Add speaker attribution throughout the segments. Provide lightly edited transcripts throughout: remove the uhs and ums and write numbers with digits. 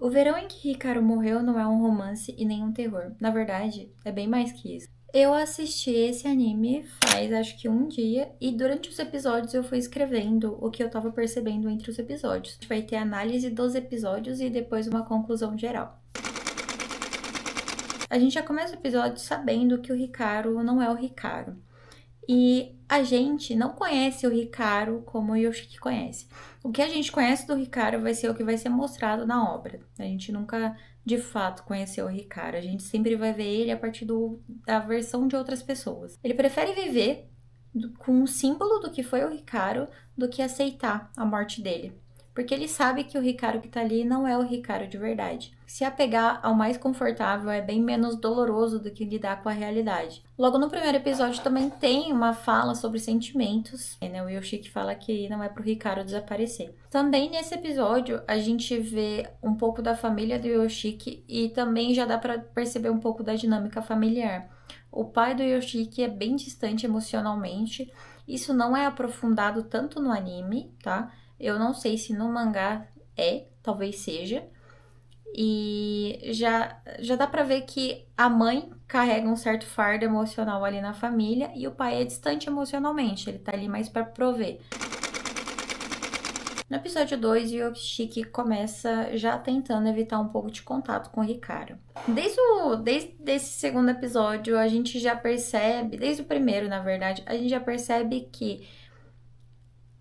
Speaker 1: O verão em que Hikaru morreu não é um romance e nem um terror. Na verdade, é bem mais que isso. Eu assisti esse anime faz acho que um dia e durante os episódios eu fui escrevendo o que eu tava percebendo entre os episódios. Vai ter análise dos episódios e depois uma conclusão geral. A gente já começa o episódio sabendo que o Hikaru não é o Hikaru. E a gente não conhece o Hikaru como o Yoshiki conhece. O que a gente conhece do Hikaru vai ser o que vai ser mostrado na obra. A gente nunca, de fato, conheceu o Hikaru. A gente sempre vai ver ele a partir da versão de outras pessoas. Ele prefere viver com um símbolo do que foi o Hikaru do que aceitar a morte dele. Porque ele sabe que o Hikaru que tá ali não é o Hikaru de verdade. Se apegar ao mais confortável é bem menos doloroso do que lidar com a realidade. Logo no primeiro episódio também tem uma fala sobre sentimentos, né? O Yoshiki fala que não é pro Hikaru desaparecer. Também nesse episódio a gente vê um pouco da família do Yoshiki e também já dá pra perceber um pouco da dinâmica familiar. O pai do Yoshiki é bem distante emocionalmente. Isso não é aprofundado tanto no anime, tá? Eu não sei se no mangá talvez seja. E já dá pra ver que a mãe carrega um certo fardo emocional ali na família e o pai é distante emocionalmente, ele tá ali mais pra prover. No episódio 2, o Yoshiki começa já tentando evitar um pouco de contato com o Hikaru. Desde esse segundo episódio, a gente já percebe, desde o primeiro, na verdade, a gente já percebe que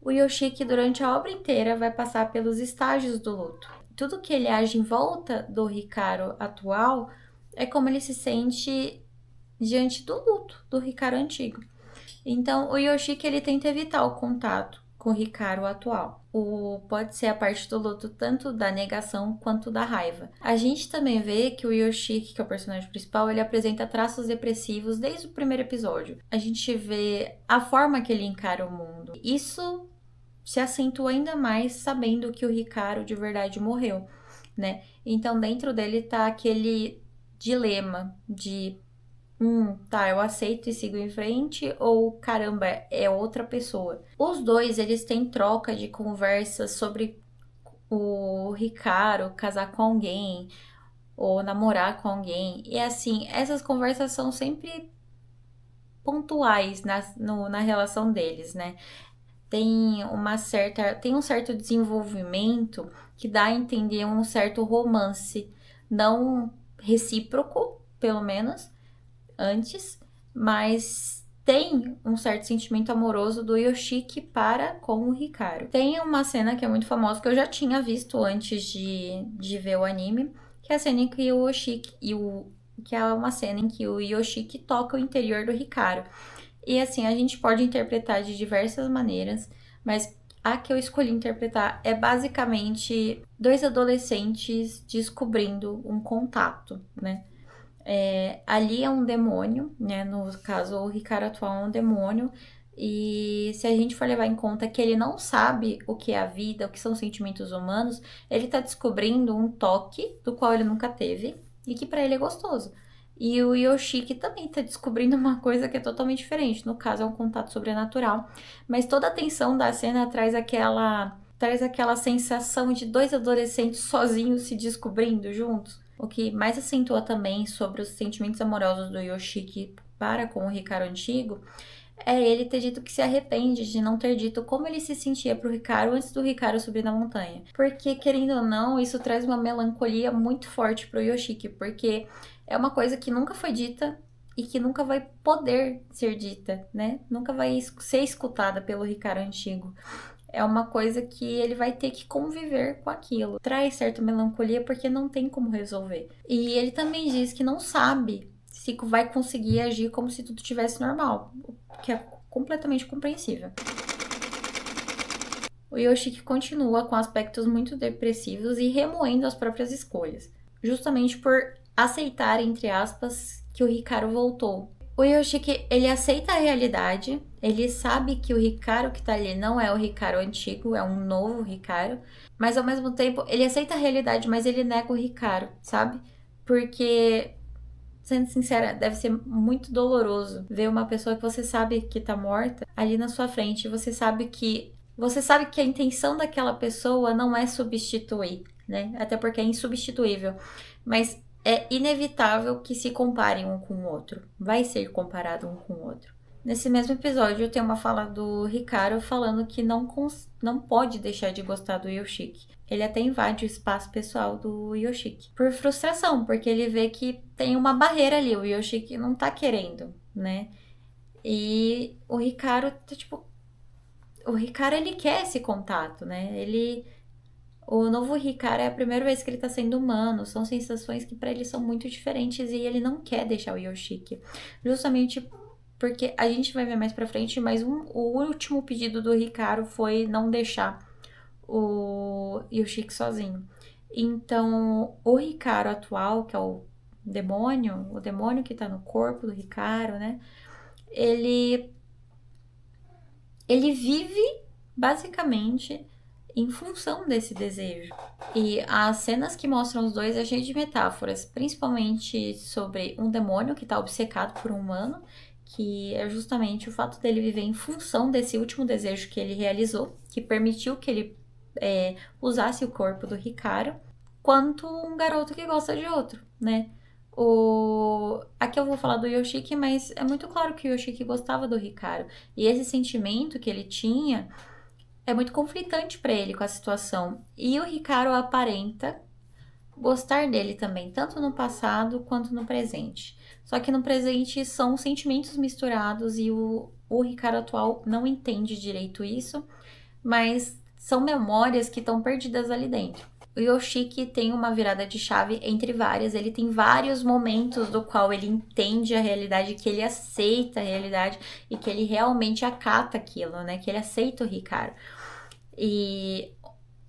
Speaker 1: o Yoshiki, durante a obra inteira, vai passar pelos estágios do luto. Tudo que ele age em volta do Hikaru atual é como ele se sente diante do luto do Hikaru antigo. Então, o Yoshiki ele tenta evitar o contato com o Hikaru atual. Pode ser a parte do luto tanto da negação quanto da raiva. A gente também vê que o Yoshiki, que é o personagem principal, ele apresenta traços depressivos desde o primeiro episódio. A gente vê a forma que ele encara o mundo. Isso se acentua ainda mais sabendo que o Hikaru de verdade morreu, né? Então dentro dele tá aquele dilema de tá, eu aceito e sigo em frente ou caramba, é outra pessoa. Os dois, eles têm troca de conversas sobre o Hikaru casar com alguém ou namorar com alguém. E assim, essas conversas são sempre pontuais na relação deles, né? Tem um certo desenvolvimento que dá a entender um certo romance, não recíproco, pelo menos, antes, mas tem um certo sentimento amoroso do Yoshiki para com o Hikaru. Tem uma cena que é muito famosa, que eu já tinha visto antes de ver o anime, que é a cena em que o Yoshiki que é uma cena em que o Yoshiki toca o interior do Hikaru. E assim, a gente pode interpretar de diversas maneiras, mas a que eu escolhi interpretar é basicamente dois adolescentes descobrindo um contato, né? Ali é um demônio, né? No caso, o Hikaru atual é um demônio. E se a gente for levar em conta que ele não sabe o que é a vida, o que são sentimentos humanos, ele tá descobrindo um toque do qual ele nunca teve e que para ele é gostoso. E o Yoshiki também tá descobrindo uma coisa que é totalmente diferente. No caso, é um contato sobrenatural. Mas toda a tensão da cena traz aquela sensação de dois adolescentes sozinhos se descobrindo juntos. O que mais acentua também sobre os sentimentos amorosos do Yoshiki para com o Hikaru antigo é ele ter dito que se arrepende de não ter dito como ele se sentia pro Hikaru antes do Hikaru subir na montanha. Porque, querendo ou não, isso traz uma melancolia muito forte pro Yoshiki, porque é uma coisa que nunca foi dita e que nunca vai poder ser dita, né? Nunca vai ser escutada pelo Hikaru antigo. É uma coisa que ele vai ter que conviver com aquilo. Traz certa melancolia porque não tem como resolver. E ele também diz que não sabe se vai conseguir agir como se tudo tivesse normal, o que é completamente compreensível. O Yoshiki continua com aspectos muito depressivos e remoendo as próprias escolhas, justamente por aceitar, entre aspas, que o Hikaru voltou. O Yoshiki, ele aceita a realidade, ele sabe que o Hikaru que tá ali não é o Hikaru antigo, é um novo Hikaru, mas ao mesmo tempo ele aceita a realidade, mas ele nega o Hikaru, sabe? Porque, sendo sincera, deve ser muito doloroso ver uma pessoa que você sabe que tá morta ali na sua frente, você sabe que a intenção daquela pessoa não é substituir, né? Até porque é insubstituível. Mas é inevitável que se comparem um com o outro. Vai ser comparado um com o outro. Nesse mesmo episódio, tem uma fala do Hikaru falando que não pode deixar de gostar do Yoshiki. Ele até invade o espaço pessoal do Yoshiki. Por frustração, porque ele vê que tem uma barreira ali. O Yoshiki não tá querendo, né? E o Hikaru tá tipo... O Hikaru, ele quer esse contato, né? O novo Hikaru é a primeira vez que ele tá sendo humano. São sensações que pra ele são muito diferentes e ele não quer deixar o Yoshiki. Justamente porque a gente vai ver mais pra frente, mas o último pedido do Hikaru foi não deixar o Yoshiki sozinho. Então, o Hikaru atual, que é o demônio que tá no corpo do Hikaru, né? Ele vive basicamente em função desse desejo. E as cenas que mostram os dois é cheio de metáforas, principalmente sobre um demônio que tá obcecado por um humano, que é justamente o fato dele viver em função desse último desejo que ele realizou, que permitiu que ele usasse o corpo do Hikaru, quanto um garoto que gosta de outro, né? Aqui eu vou falar do Yoshiki, mas é muito claro que o Yoshiki gostava do Hikaru. E esse sentimento que ele tinha é muito conflitante para ele com a situação. E o Hikaru aparenta gostar dele também, tanto no passado quanto no presente. Só que no presente são sentimentos misturados e o Hikaru atual não entende direito isso, mas são memórias que estão perdidas ali dentro. O Yoshiki tem uma virada de chave entre várias, ele tem vários momentos do qual ele entende a realidade, que ele aceita a realidade e que ele realmente acata aquilo, né? Que ele aceita o Hikaru. E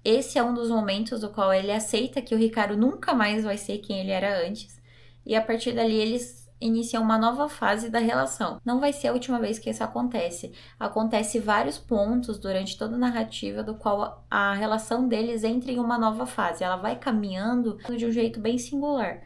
Speaker 1: esse é um dos momentos do qual ele aceita que o Hikaru nunca mais vai ser quem ele era antes. E a partir dali eles iniciam uma nova fase da relação. Não vai ser a última vez que isso acontece. Acontece vários pontos durante toda a narrativa do qual a relação deles entra em uma nova fase. Ela vai caminhando de um jeito bem singular.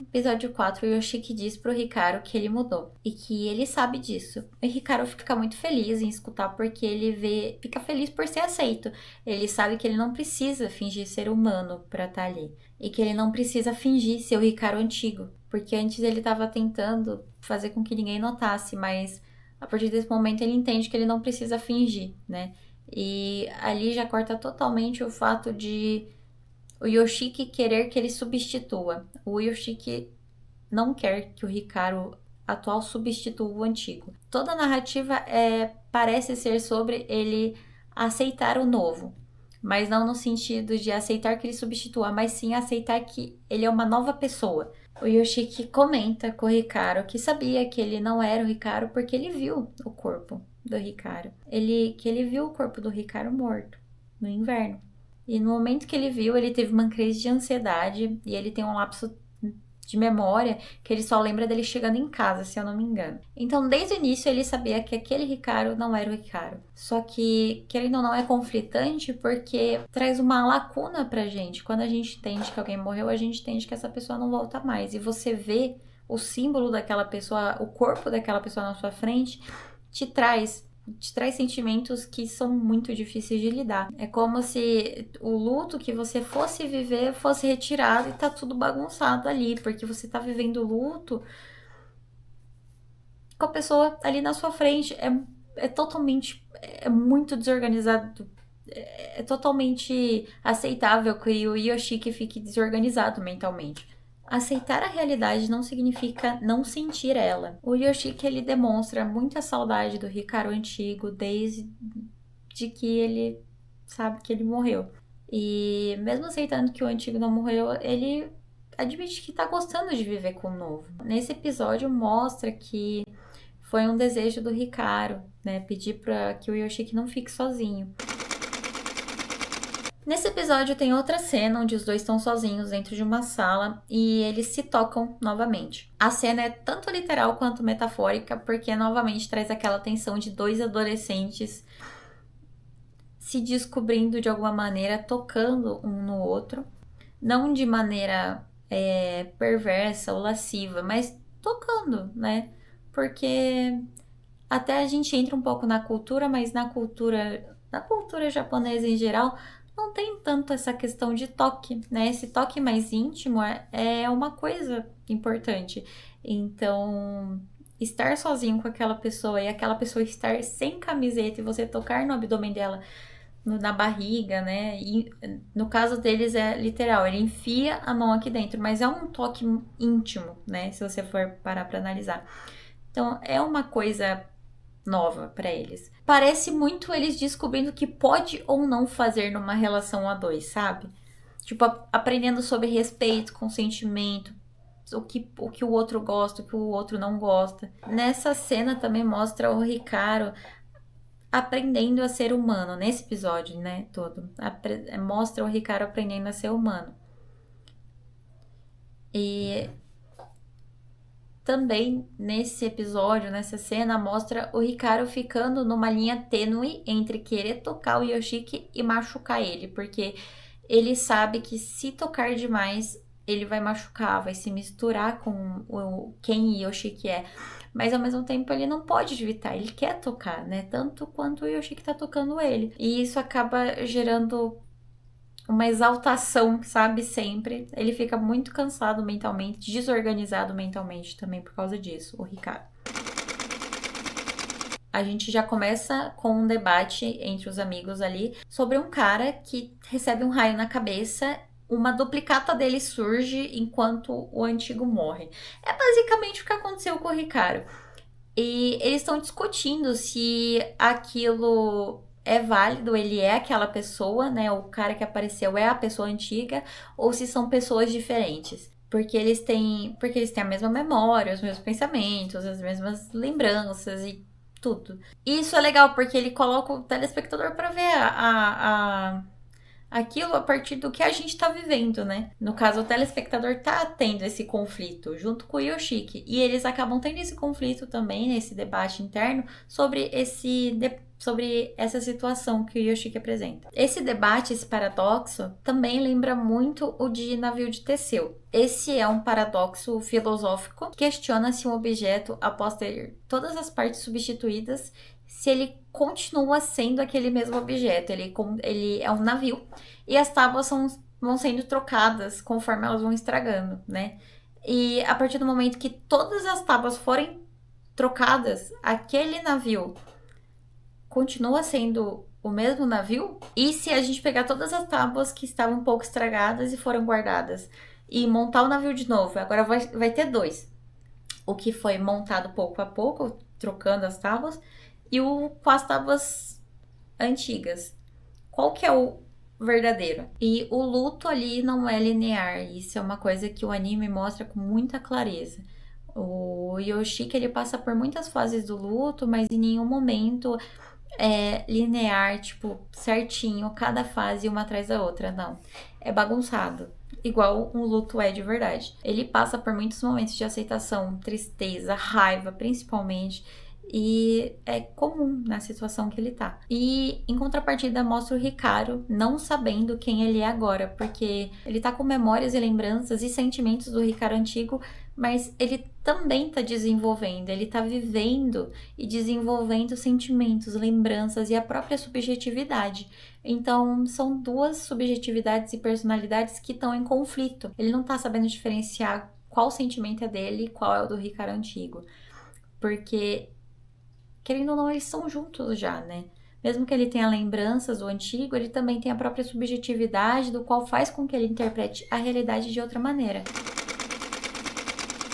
Speaker 1: Episódio 4, o Yoshiki diz pro Hikaru que ele mudou e que ele sabe disso. O Hikaru fica muito feliz em escutar porque ele fica feliz por ser aceito. Ele sabe que ele não precisa fingir ser humano pra estar ali e que ele não precisa fingir ser o Hikaru antigo, porque antes ele estava tentando fazer com que ninguém notasse, mas a partir desse momento ele entende que ele não precisa fingir, né? E ali já corta totalmente o fato de o Yoshiki querer que ele substitua. O Yoshiki não quer que o Hikaru atual substitua o antigo. Toda a narrativa parece ser sobre ele aceitar o novo, mas não no sentido de aceitar que ele substitua, mas sim aceitar que ele é uma nova pessoa. O Yoshiki comenta com o Hikaru que sabia que ele não era o Hikaru porque ele viu o corpo do Hikaru. Que ele viu o corpo do Hikaru morto no inverno. E no momento que ele viu, ele teve uma crise de ansiedade e ele tem um lapso de memória que ele só lembra dele chegando em casa, se eu não me engano. Então, desde o início, ele sabia que aquele Hikaru não era o Hikaru. Só que, querendo ou não, é conflitante porque traz uma lacuna pra gente. Quando a gente entende que alguém morreu, a gente entende que essa pessoa não volta mais. E você vê o símbolo daquela pessoa, o corpo daquela pessoa na sua frente, te traz sentimentos que são muito difíceis de lidar. É como se o luto que você fosse viver fosse retirado e tá tudo bagunçado ali, porque você tá vivendo o luto com a pessoa ali na sua frente. É totalmente, é muito desorganizado. É totalmente aceitável que o Yoshiki fique desorganizado mentalmente. Aceitar a realidade não significa não sentir ela. O Yoshiki, ele demonstra muita saudade do Hikaru antigo desde que ele sabe que ele morreu. E mesmo aceitando que o antigo não morreu, ele admite que tá gostando de viver com o novo. Nesse episódio mostra que foi um desejo do Hikaru, né? Pedir para que o Yoshiki não fique sozinho. Nesse episódio tem outra cena onde os dois estão sozinhos dentro de uma sala e eles se tocam novamente. A cena é tanto literal quanto metafórica porque novamente traz aquela tensão de dois adolescentes se descobrindo de alguma maneira, tocando um no outro. Não de maneira perversa ou lasciva, mas tocando, né? Porque até a gente entra um pouco na cultura, mas na cultura japonesa em geral, não tem tanto essa questão de toque, né? Esse toque mais íntimo é uma coisa importante. Então, estar sozinho com aquela pessoa e aquela pessoa estar sem camiseta e você tocar no abdômen dela, na barriga, né? E no caso deles é literal, ele enfia a mão aqui dentro, mas é um toque íntimo, né? Se você for parar pra analisar. Então, é uma coisa nova pra eles. Parece muito eles descobrindo o que pode ou não fazer numa relação a dois, sabe? Tipo, aprendendo sobre respeito, consentimento, o que o outro gosta, o que o outro não gosta. Nessa cena também mostra o Ricardo aprendendo a ser humano, nesse episódio, né, todo. Mostra o Ricardo aprendendo a ser humano. E também nesse episódio, nessa cena, mostra o Ricardo ficando numa linha tênue entre querer tocar o Yoshiki e machucar ele, porque ele sabe que se tocar demais, ele vai machucar, vai se misturar com quem Yoshiki é. Mas ao mesmo tempo ele não pode evitar, ele quer tocar, né? Tanto quanto o Yoshiki tá tocando ele. E isso acaba gerando uma exaltação, sabe? Sempre. Ele fica muito cansado mentalmente, desorganizado mentalmente também por causa disso, o Ricardo. A gente já começa com um debate entre os amigos ali sobre um cara que recebe um raio na cabeça. Uma duplicata dele surge enquanto o antigo morre. É basicamente o que aconteceu com o Ricardo. E eles estão discutindo se aquilo é válido, ele é aquela pessoa, né? O cara que apareceu é a pessoa antiga, ou se são pessoas diferentes. Porque eles têm a mesma memória, os mesmos pensamentos, as mesmas lembranças e tudo. E isso é legal, porque ele coloca o telespectador para ver aquilo a partir do que a gente tá vivendo, né? No caso, o telespectador tá tendo esse conflito junto com o Yoshiki. E eles acabam tendo esse conflito também, nesse debate interno, sobre essa situação que o Yoshiki apresenta. Esse debate, esse paradoxo, também lembra muito o de Navio de Teseu. Esse é um paradoxo filosófico que questiona se um objeto, após ter todas as partes substituídas, se ele continua sendo aquele mesmo objeto. Ele é um navio e as tábuas vão sendo trocadas conforme elas vão estragando, né? E a partir do momento que todas as tábuas forem trocadas, aquele navio continua sendo o mesmo navio? E se a gente pegar todas as tábuas que estavam um pouco estragadas e foram guardadas e montar o navio de novo, agora vai ter dois. O que foi montado pouco a pouco, trocando as tábuas, e o com as tábuas antigas. Qual que é o verdadeiro? E o luto ali não é linear. Isso é uma coisa que o anime mostra com muita clareza. O Yoshiki, ele passa por muitas fases do luto, mas em nenhum momento é linear, tipo, certinho, cada fase uma atrás da outra. Não. É bagunçado. Igual um luto é de verdade. Ele passa por muitos momentos de aceitação, tristeza, raiva, principalmente. E é comum na situação que ele tá. E em contrapartida mostra o Ricardo não sabendo quem ele é agora, porque ele tá com memórias e lembranças e sentimentos do Ricardo antigo, mas ele também tá desenvolvendo, ele tá vivendo e desenvolvendo sentimentos, lembranças e a própria subjetividade. Então, são duas subjetividades e personalidades que estão em conflito. Ele não tá sabendo diferenciar qual sentimento é dele e qual é o do Ricardo antigo. Porque querendo ou não, eles são juntos já, né? Mesmo que ele tenha lembranças do antigo, ele também tem a própria subjetividade, do qual faz com que ele interprete a realidade de outra maneira.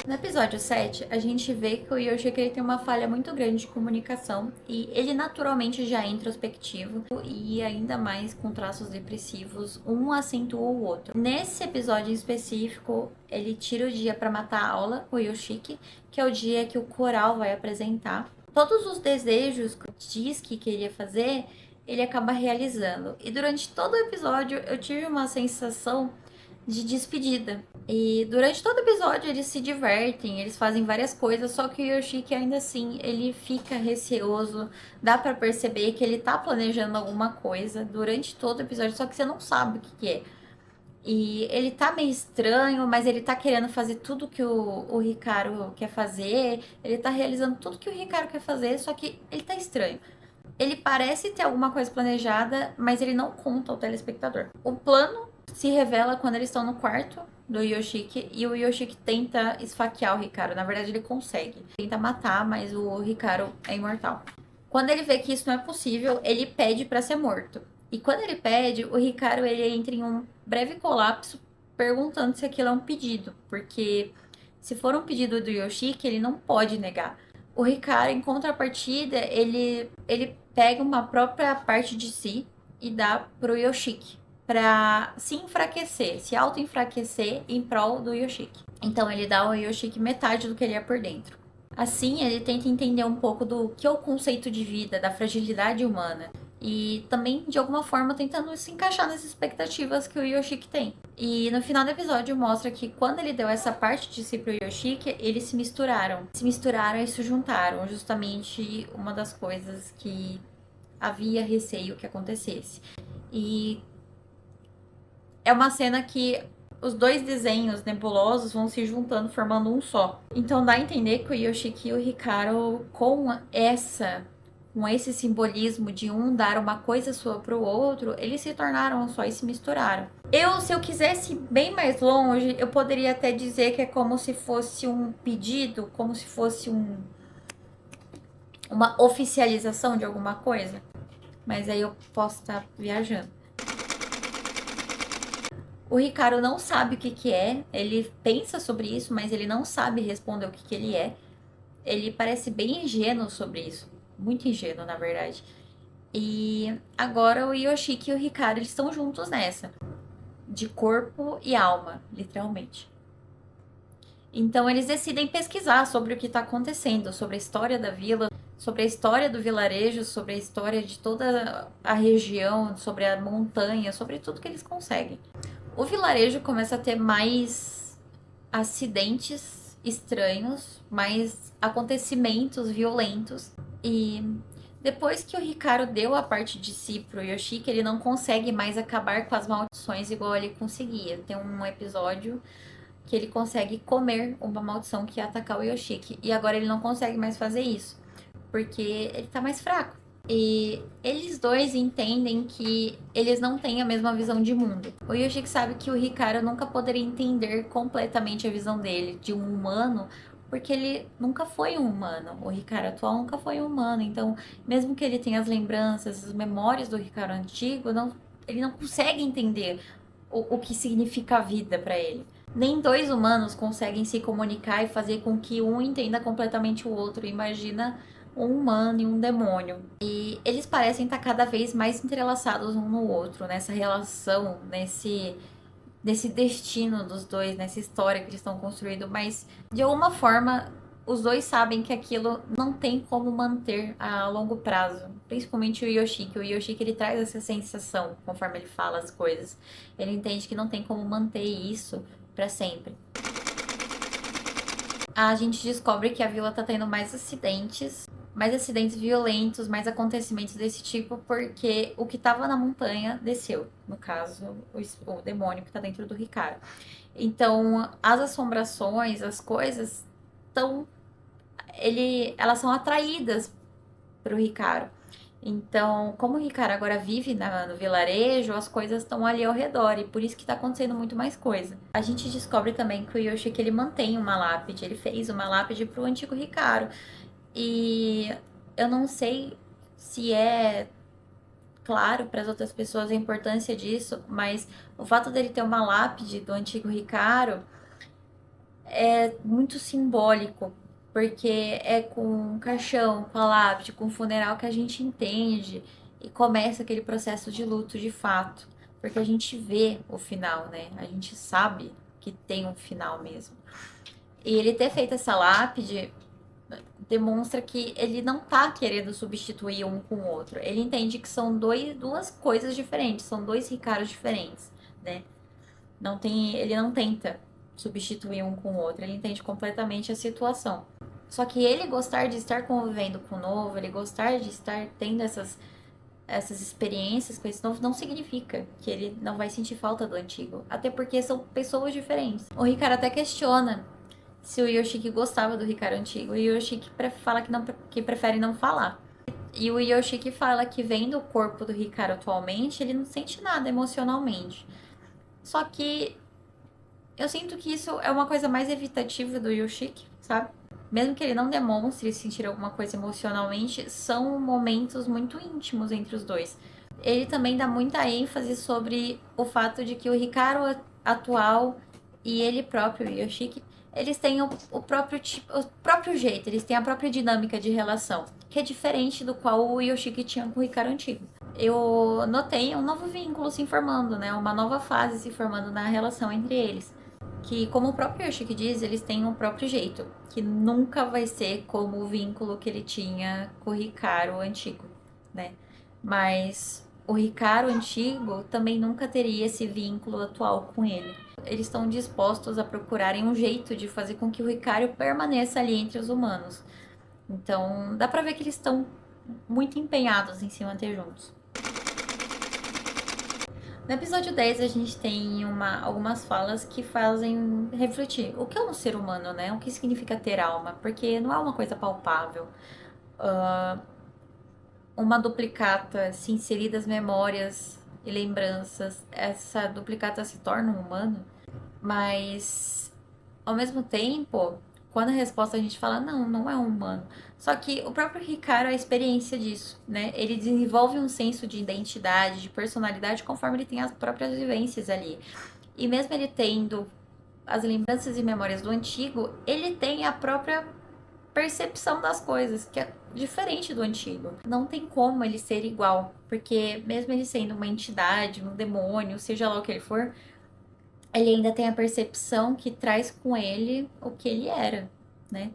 Speaker 1: No episódio 7, a gente vê que o Yoshiki tem uma falha muito grande de comunicação e ele naturalmente já é introspectivo e ainda mais com traços depressivos, um acentua o outro. Nesse episódio em específico, ele tira o dia para matar a aula, o Yoshiki, que é o dia que o coral vai apresentar. Todos os desejos que diz que queria fazer, ele acaba realizando. E durante todo o episódio eu tive uma sensação de despedida. E durante todo o episódio eles se divertem, eles fazem várias coisas, só que o Yoshiki ainda assim, ele fica receoso, dá pra perceber que ele tá planejando alguma coisa durante todo o episódio, só que você não sabe o que é. E ele tá meio estranho, mas ele tá querendo fazer tudo que o Ricardo quer fazer, ele tá realizando tudo que o Ricardo quer fazer, só que ele tá estranho. Ele parece ter alguma coisa planejada, mas ele não conta ao telespectador. O plano se revela quando eles estão no quarto do Yoshiki e o Yoshiki tenta esfaquear o Hikaru. Na verdade, ele consegue. Tenta matar, mas o Hikaru é imortal. Quando ele vê que isso não é possível, ele pede para ser morto. E quando ele pede, o Hikaru ele entra em um breve colapso, perguntando se aquilo é um pedido, porque se for um pedido do Yoshiki, ele não pode negar. O Hikaru, em contrapartida, ele pega uma própria parte de si e dá pro Yoshiki, para se enfraquecer, se auto-enfraquecer em prol do Yoshiki. Então ele dá ao Yoshiki metade do que ele é por dentro. Assim, ele tenta entender um pouco do que é o conceito de vida, da fragilidade humana. E também, de alguma forma, tentando se encaixar nas expectativas que o Yoshiki tem. E no final do episódio mostra que quando ele deu essa parte de si pro Yoshiki, eles se misturaram. Se misturaram e se juntaram. Justamente uma das coisas que havia receio que acontecesse. E é uma cena que os dois desenhos nebulosos vão se juntando, formando um só. Então dá a entender que o Yoshiki e o Hikaru, com esse simbolismo de um dar uma coisa sua pro outro, eles se tornaram um só e se misturaram. Se eu quisesse ir bem mais longe, eu poderia até dizer que é como se fosse um pedido, como se fosse uma oficialização de alguma coisa. Mas aí eu posso estar viajando. O Hikaru não sabe o que é, ele pensa sobre isso, mas ele não sabe responder o que ele é. Ele parece bem ingênuo sobre isso, muito ingênuo, na verdade. E agora o Yoshiki e o Hikaru eles estão juntos nessa, de corpo e alma, literalmente. Então eles decidem pesquisar sobre o que está acontecendo, sobre a história da vila, sobre a história do vilarejo, sobre a história de toda a região, sobre a montanha, sobre tudo que eles conseguem. O vilarejo começa a ter mais acidentes estranhos, mais acontecimentos violentos. E depois que o Hikaru deu a parte de si pro Yoshiki, ele não consegue mais acabar com as maldições igual ele conseguia. Tem um episódio que ele consegue comer uma maldição que ia atacar o Yoshiki. E agora ele não consegue mais fazer isso, porque ele tá mais fraco. E eles dois entendem que eles não têm a mesma visão de mundo. O Yoshiki sabe que o Hikaru nunca poderia entender completamente a visão dele, de um humano, porque ele nunca foi um humano. O Hikaru atual nunca foi um humano. Então, mesmo que ele tenha as lembranças, as memórias do Hikaru antigo, ele não consegue entender o que significa a vida para ele. Nem dois humanos conseguem se comunicar e fazer com que um entenda completamente o outro. Imagina um humano e um demônio. E eles parecem estar cada vez mais entrelaçados um no outro, nessa relação, nesse destino dos dois, nessa história que eles estão construindo, mas de alguma forma os dois sabem que aquilo não tem como manter a longo prazo. Principalmente o Yoshiki. O Yoshiki ele traz essa sensação conforme ele fala as coisas. Ele entende que não tem como manter isso para sempre. A gente descobre que a vila tá tendo mais acidentes violentos, mais acontecimentos desse tipo, porque o que tava na montanha desceu. No caso, o demônio que tá dentro do Hikaru. Então, as assombrações, as coisas elas são atraídas pro Hikaru. Então, como o Hikaru agora vive no vilarejo, as coisas estão ali ao redor e por isso que tá acontecendo muito mais coisa. A gente descobre também que o Yoshiki ele mantém uma lápide, ele fez uma lápide pro antigo Hikaru. E eu não sei se é claro para as outras pessoas a importância disso, mas o fato dele ter uma lápide do antigo Hikaru é muito simbólico, porque é com o caixão, com a lápide, com o funeral que a gente entende e começa aquele processo de luto de fato, porque a gente vê o final, né? A gente sabe que tem um final mesmo. E ele ter feito essa lápide demonstra que ele não tá querendo substituir um com o outro. Ele entende que são duas coisas diferentes, são dois Ricardos diferentes, né? Ele não tenta substituir um com o outro, ele entende completamente a situação. Só que ele gostar de estar convivendo com o novo, ele gostar de estar tendo essas experiências com esse novo, não significa que ele não vai sentir falta do antigo. Até porque são pessoas diferentes. O Hikaru até questiona se o Yoshiki gostava do Hikaru antigo. E o Yoshiki fala que prefere não falar. E o Yoshiki fala que vendo o corpo do Hikaru atualmente, ele não sente nada emocionalmente. Só que eu sinto que isso é uma coisa mais evitativa do Yoshiki, sabe? Mesmo que ele não demonstre sentir alguma coisa emocionalmente, são momentos muito íntimos entre os dois. Ele também dá muita ênfase sobre o fato de que o Hikaru atual e ele próprio, o Yoshiki, eles têm o próprio tipo, o próprio jeito, eles têm a própria dinâmica de relação, que é diferente do qual o Yoshiki tinha com o Hikaru antigo. Eu notei um novo vínculo se formando, né? Uma nova fase se formando na relação entre eles. Que, como o próprio Yoshiki diz, eles têm um próprio jeito, que nunca vai ser como o vínculo que ele tinha com o Hikaru antigo, né? Mas o Hikaru antigo também nunca teria esse vínculo atual com ele. Eles estão dispostos a procurarem um jeito de fazer com que o Hikaru permaneça ali entre os humanos. Então, dá pra ver que eles estão muito empenhados em se manter juntos. No episódio 10, a gente tem algumas falas que fazem refletir. O que é um ser humano, né? O que significa ter alma? Porque não é uma coisa palpável. Uma duplicata se inserir das memórias e lembranças, essa duplicata se torna um humano, mas ao mesmo tempo, quando a resposta a gente fala, não, não é um humano. Só que o próprio Hikaru é a experiência disso, né? Ele desenvolve um senso de identidade, de personalidade, conforme ele tem as próprias vivências ali. E mesmo ele tendo as lembranças e memórias do antigo, ele tem a própria percepção das coisas, que é diferente do antigo. Não tem como ele ser igual, porque mesmo ele sendo uma entidade, um demônio, seja lá o que ele for, ele ainda tem a percepção que traz com ele o que ele era, né?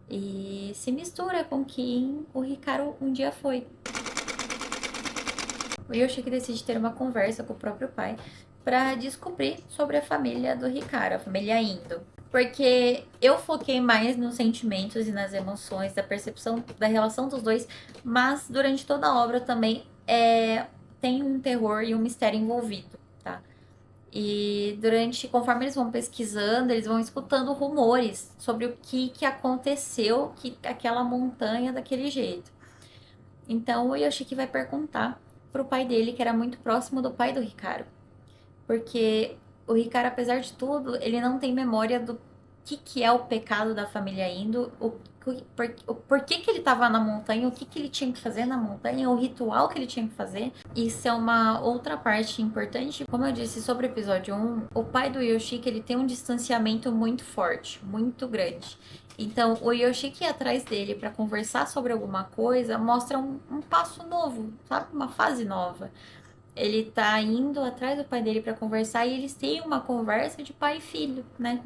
Speaker 1: E se mistura com quem o Hikaru um dia foi. O Yoshiki decide ter uma conversa com o próprio pai para descobrir sobre a família do Hikaru, a família Indo. Porque eu foquei mais nos sentimentos e nas emoções, da percepção da relação dos dois, mas durante toda a obra também tem um terror e um mistério envolvido, tá? E conforme eles vão pesquisando, eles vão escutando rumores sobre o que aconteceu, que aquela montanha daquele jeito. Então o Yoshiki vai perguntar pro pai dele, que era muito próximo do pai do Hikaru. Porque o Hikaru, apesar de tudo, ele não tem memória do que é o pecado da família Indo, o porquê que ele estava na montanha, o que ele tinha que fazer na montanha, o ritual que ele tinha que fazer. Isso é uma outra parte importante. Como eu disse sobre o episódio 1, o pai do Yoshiki, ele tem um distanciamento muito forte, muito grande. Então, o Yoshiki ir atrás dele para conversar sobre alguma coisa mostra um passo novo, sabe? Uma fase nova. Ele tá indo atrás do pai dele para conversar e eles têm uma conversa de pai e filho, né?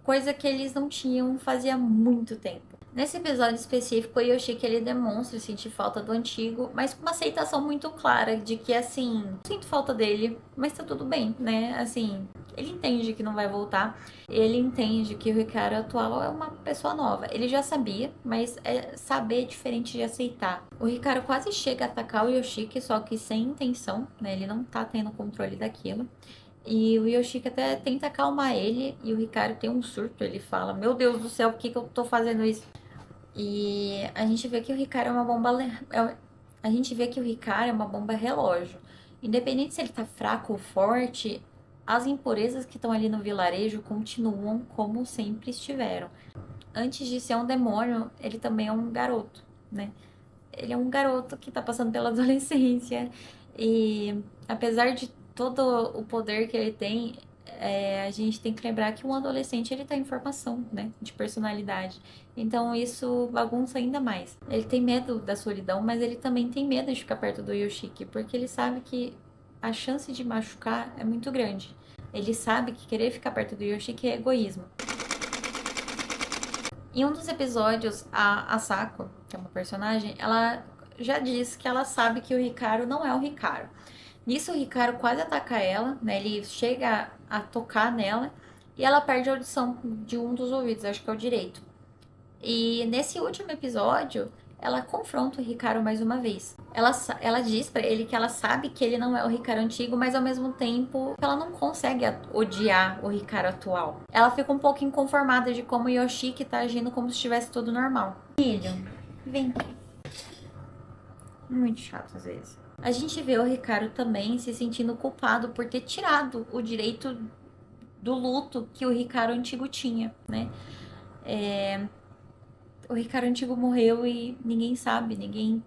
Speaker 1: Coisa que eles não tinham fazia muito tempo. Nesse episódio específico, o Yoshiki ele demonstra sentir falta do antigo, mas com uma aceitação muito clara de que, assim, sinto falta dele, mas tá tudo bem, né? Assim, ele entende que não vai voltar, ele entende que o Hikaru atual é uma pessoa nova. Ele já sabia, mas saber é diferente de aceitar. O Hikaru quase chega a atacar o Yoshiki, só que sem intenção, né? Ele não tá tendo controle daquilo. E o Yoshiki até tenta acalmar ele e o Hikaru tem um surto. Ele fala: Meu Deus do céu, por que eu tô fazendo isso? E a gente vê que o Hikaru é uma bomba. A gente vê que o Hikaru é uma bomba relógio. Independente se ele tá fraco ou forte, as impurezas que estão ali no vilarejo continuam como sempre estiveram. Antes de ser um demônio, ele também é um garoto, né? Ele é um garoto que tá passando pela adolescência. E apesar de todo o poder que ele tem, a gente tem que lembrar que um adolescente ele tá em formação, né? De personalidade. Então isso bagunça ainda mais. Ele tem medo da solidão, mas ele também tem medo de ficar perto do Yoshiki, porque ele sabe que a chance de machucar é muito grande. Ele sabe que querer ficar perto do Yoshiki é egoísmo. Em um dos episódios, a Sako, que é uma personagem, ela já diz que ela sabe que o Hikaru não é o Hikaru. Nisso, o Hikaru quase ataca ela, né? Ele chega a tocar nela e ela perde a audição de um dos ouvidos, acho que é o direito. E nesse último episódio, ela confronta o Hikaru mais uma vez. Ela diz pra ele que ela sabe que ele não é o Hikaru antigo, mas ao mesmo tempo ela não consegue odiar o Hikaru atual. Ela fica um pouco inconformada de como o Yoshiki tá agindo como se estivesse tudo normal. Filho, vem aqui. Muito chato às vezes. A gente vê o Ricardo também se sentindo culpado por ter tirado o direito do luto que o Ricardo antigo tinha, né? O Ricardo antigo morreu e ninguém sabe, ninguém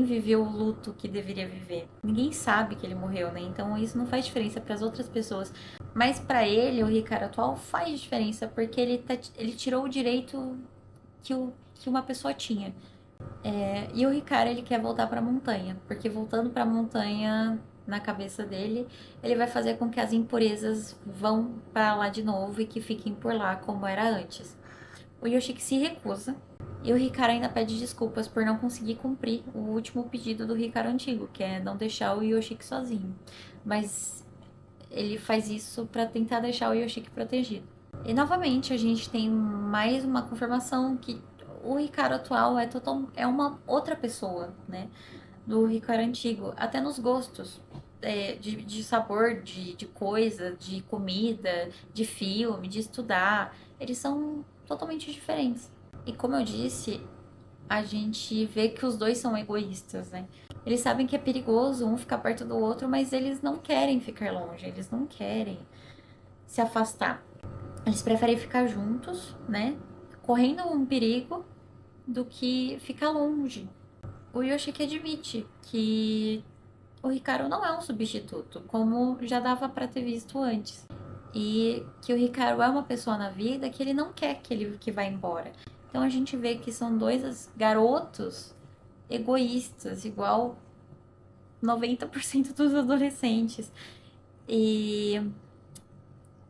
Speaker 1: viveu o luto que deveria viver. Ninguém sabe que ele morreu, né? Então isso não faz diferença para as outras pessoas. Mas para ele, o Ricardo atual faz diferença porque ele tirou o direito que uma pessoa tinha. E o Ricardo, ele quer voltar pra montanha, porque voltando pra montanha, na cabeça dele, ele vai fazer com que as impurezas vão para lá de novo e que fiquem por lá como era antes. O Yoshiki se recusa e o Ricardo ainda pede desculpas por não conseguir cumprir o último pedido do Ricardo antigo, que é não deixar o Yoshiki sozinho. Mas ele faz isso para tentar deixar o Yoshiki protegido. E novamente a gente tem mais uma confirmação que o Ricardo atual é uma outra pessoa, né? Do Ricardo antigo, até nos gostos. De sabor, de coisa, de comida, de filme, de estudar. Eles são totalmente diferentes. E como eu disse, a gente vê que os dois são egoístas, né? Eles sabem que é perigoso um ficar perto do outro, mas eles não querem ficar longe, eles não querem se afastar. Eles preferem ficar juntos, né? Correndo um perigo do que ficar longe. O Yoshiki admite que o Ricardo não é um substituto, como já dava para ter visto antes. E que o Ricardo é uma pessoa na vida que ele não quer que vá embora. Então a gente vê que são dois garotos egoístas, igual 90% dos adolescentes. E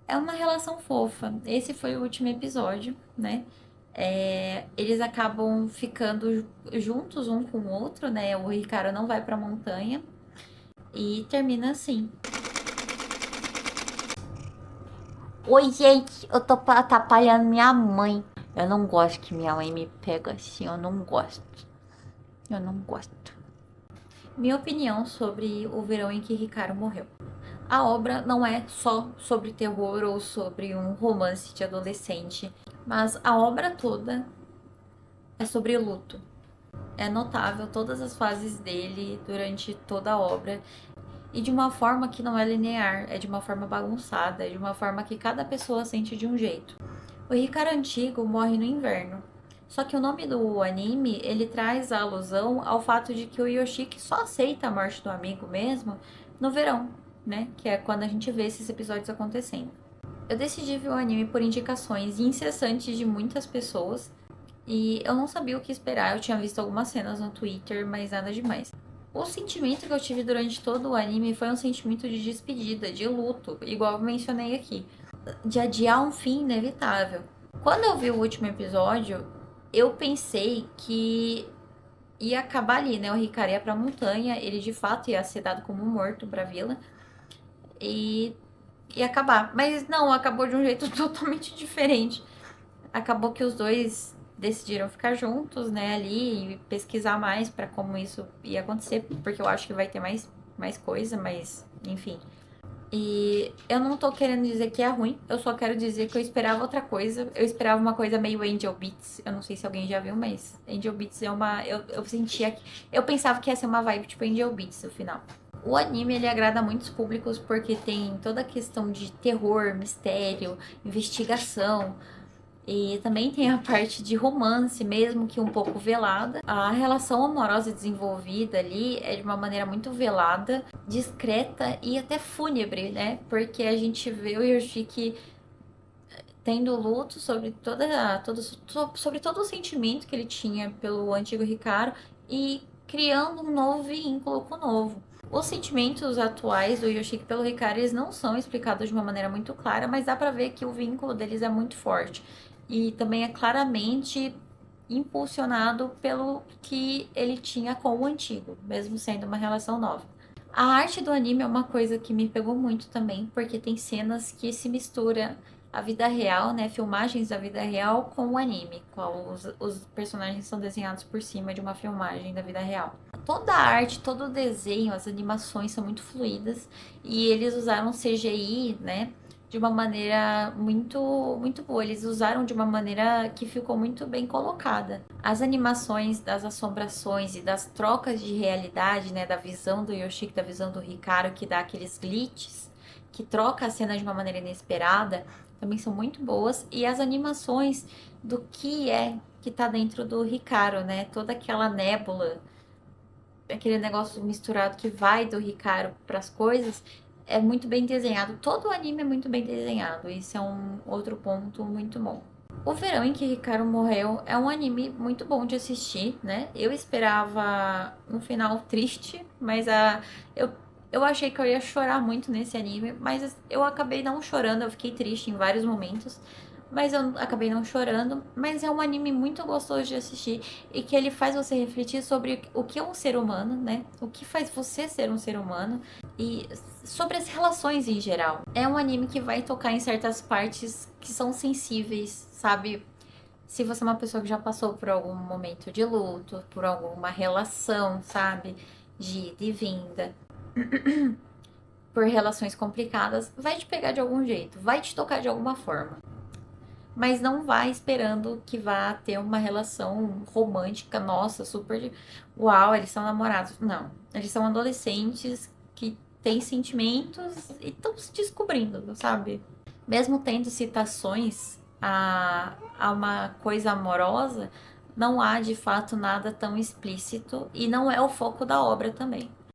Speaker 1: é uma relação fofa. Esse foi o último episódio, né? Eles acabam ficando juntos um com o outro, né? O Ricardo não vai pra montanha e termina assim. Oi, gente, eu tô atrapalhando minha mãe. Eu não gosto que minha mãe me pega assim, eu não gosto. Eu não gosto. Minha opinião sobre o verão em que Ricardo morreu. A obra não é só sobre terror ou sobre um romance de adolescente, mas a obra toda é sobre luto. É notável todas as fases dele durante toda a obra e de uma forma que não é linear, é de uma forma bagunçada, é de uma forma que cada pessoa sente de um jeito. O Ricardo antigo morre no inverno. Só que o nome do anime, ele traz a alusão ao fato de que o Yoshiki só aceita a morte do amigo mesmo no verão, né? Que é quando a gente vê esses episódios acontecendo. Eu decidi ver o anime por indicações incessantes de muitas pessoas e eu não sabia o que esperar. Eu tinha visto algumas cenas no Twitter, mas nada demais. O sentimento que eu tive durante todo o anime foi um sentimento de despedida, de luto, igual eu mencionei aqui, de adiar um fim inevitável. Quando eu vi o último episódio, eu pensei que ia acabar ali, né? O Ricardo ia pra montanha, ele de fato ia ser dado como morto pra vila e ia acabar. Mas não, acabou de um jeito totalmente diferente. Acabou que os dois decidiram ficar juntos, né, ali e pesquisar mais pra como isso ia acontecer, porque eu acho que vai ter mais coisa, mas enfim. E eu não tô querendo dizer que é ruim, eu só quero dizer que eu esperava outra coisa. Eu esperava uma coisa meio Angel Beats. Eu não sei se alguém já viu, mas Angel Beats é uma. Eu sentia que. Eu pensava que ia ser uma vibe tipo Angel Beats no final. O anime ele agrada a muitos públicos porque tem toda a questão de terror, mistério, investigação. E também tem a parte de romance, mesmo que um pouco velada. A relação amorosa desenvolvida ali é de uma maneira muito velada, discreta e até fúnebre, né? Porque a gente vê o Yoshiki tendo luto sobre todo o sentimento que ele tinha pelo antigo Ricardo e criando um novo vínculo com o novo. Os sentimentos atuais do Yoshiki pelo Ricardo, eles não são explicados de uma maneira muito clara, mas dá pra ver que o vínculo deles é muito forte. E também é claramente impulsionado pelo que ele tinha com o antigo, mesmo sendo uma relação nova. A arte do anime é uma coisa que me pegou muito também, porque tem cenas que se mistura a vida real, né, filmagens da vida real com o anime, com os personagens são desenhados por cima de uma filmagem da vida real. Toda a arte, todo o desenho, as animações são muito fluídas e eles usaram CGI, né, de uma maneira muito boa. Eles usaram de uma maneira que ficou muito bem colocada. As animações das assombrações e das trocas de realidade, né, da visão do Yoshiki, da visão do Hikaru, que dá aqueles glitches, que troca a cena de uma maneira inesperada, também são muito boas. E as animações do que tá dentro do Hikaru, né? Toda aquela nébula, aquele negócio misturado que vai do Hikaru para as coisas, é muito bem desenhado. Todo o anime é muito bem desenhado. Isso é um outro ponto muito bom. O Verão em que Hikaru Morreu é um anime muito bom de assistir, né? Eu esperava um final triste, mas eu achei que eu ia chorar muito nesse anime, mas eu acabei não chorando, eu fiquei triste em vários momentos, mas eu acabei não chorando. Mas é um anime muito gostoso de assistir e que ele faz você refletir sobre o que é um ser humano, né? O que faz você ser um ser humano e sobre as relações em geral. É um anime que vai tocar em certas partes que são sensíveis, sabe? Se você é uma pessoa que já passou por algum momento de luto, por alguma relação, sabe? De ida e vinda, por relações complicadas, vai te pegar de algum jeito, vai te tocar de alguma forma. Mas não vai esperando que vá ter uma relação romântica, nossa, super. Uau, eles são namorados. Não. Eles são adolescentes que têm sentimentos e estão se descobrindo, sabe? Mesmo tendo citações a uma coisa amorosa, não há de fato nada tão explícito e não é o foco da obra também.